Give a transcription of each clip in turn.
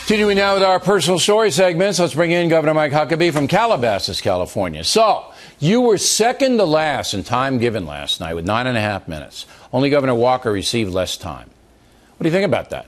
Continuing now with our personal story segments, let's bring in Governor Mike Huckabee from Calabasas, California. So, you were second to last in time given last night with 9.5 minutes. Only Governor Walker received less time. What do you think about that?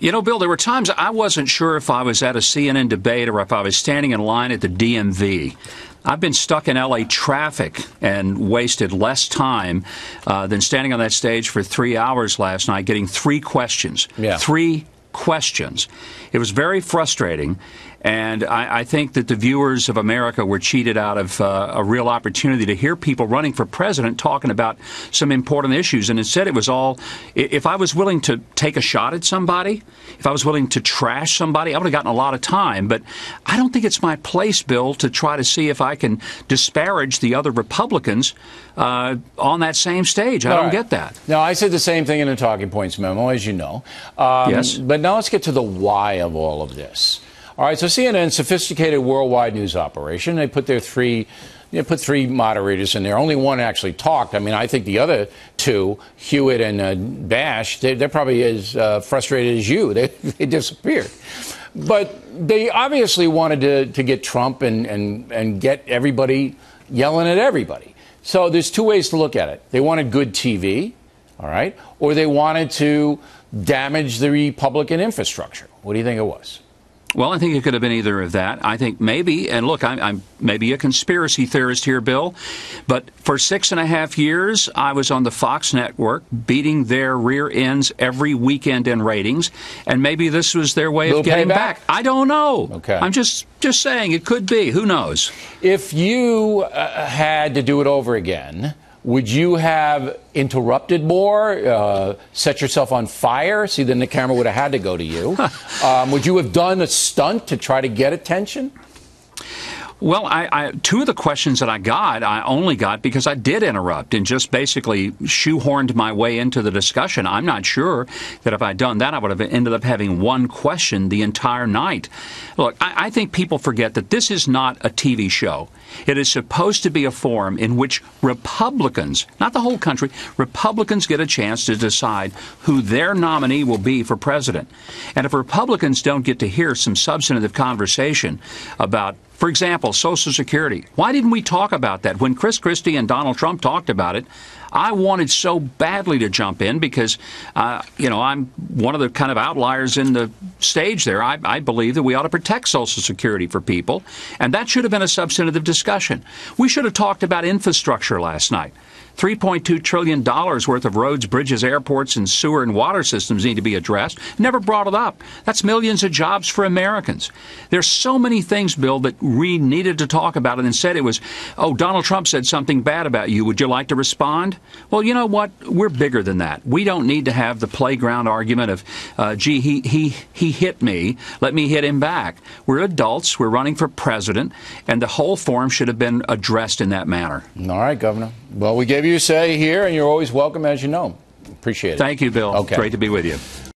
You know, Bill, there were times I wasn't sure if I was at a CNN debate or if I was standing in line at the DMV. I've been stuck in L.A. traffic and wasted less time than standing on that stage for 3 hours last night getting 3 questions. Yeah. 3 questions. It was very frustrating, and I think that the viewers of America were cheated out of a real opportunity to hear people running for president talking about some important issues. And instead it was all, if I was willing to take a shot at somebody, if I was willing to trash somebody, I would have gotten a lot of time. But I don't think it's my place, Bill, to try to see if I can disparage the other Republicans on that same stage. I don't get that. Now, I said the same thing in the Talking Points memo, as you know. Yes. But now let's get to the why of all of this. All right, so CNN, sophisticated worldwide news operation, they put their three moderators in there. Only one actually talked. I mean, I think the other two, Hewitt and Bash, they're probably as frustrated as you. They disappeared. But they obviously wanted to get Trump and get everybody yelling at everybody. So there's 2 ways to look at it. They wanted good TV, all right, or they wanted to damage the Republican infrastructure. What do you think it was? Well, I think it could have been either of that. I think maybe, and look, I'm maybe a conspiracy theorist here, Bill, but for 6.5 years, I was on the Fox network beating their rear ends every weekend in ratings, and maybe this was their way of getting back. I don't know. Okay. I'm just saying it could be. Who knows? If you had to do it over again, would you have interrupted more, set yourself on fire? See, then the camera would have had to go to you. Would you have done a stunt to try to get attention? Well, 2 of the questions that I only got because I did interrupt and just basically shoehorned my way into the discussion. I'm not sure that if I'd done that, I would have ended up having 1 question the entire night. Look, I think people forget that this is not a TV show. It is supposed to be a forum in which Republicans, not the whole country, Republicans get a chance to decide who their nominee will be for president. And if Republicans don't get to hear some substantive conversation about, for example, Social Security. Why didn't we talk about that? When Chris Christie and Donald Trump talked about it, I wanted so badly to jump in because, I'm one of the kind of outliers in the stage there. I believe that we ought to protect Social Security for people, and that should have been a substantive discussion. We should have talked about infrastructure last night. $3.2 trillion worth of roads, bridges, airports, and sewer and water systems need to be addressed. Never brought it up. That's millions of jobs for Americans. There's so many things, Bill, that we needed to talk about, and instead it was, oh, Donald Trump said something bad about you. Would you like to respond? Well, you know what? We're bigger than that. We don't need to have the playground argument of, gee, he hit me. Let me hit him back. We're adults. We're running for president, and the whole forum should have been addressed in that manner. All right, Governor. Well, we gave you a say here, and you're always welcome, as you know. Appreciate it. Thank you, Bill. Okay. Great to be with you.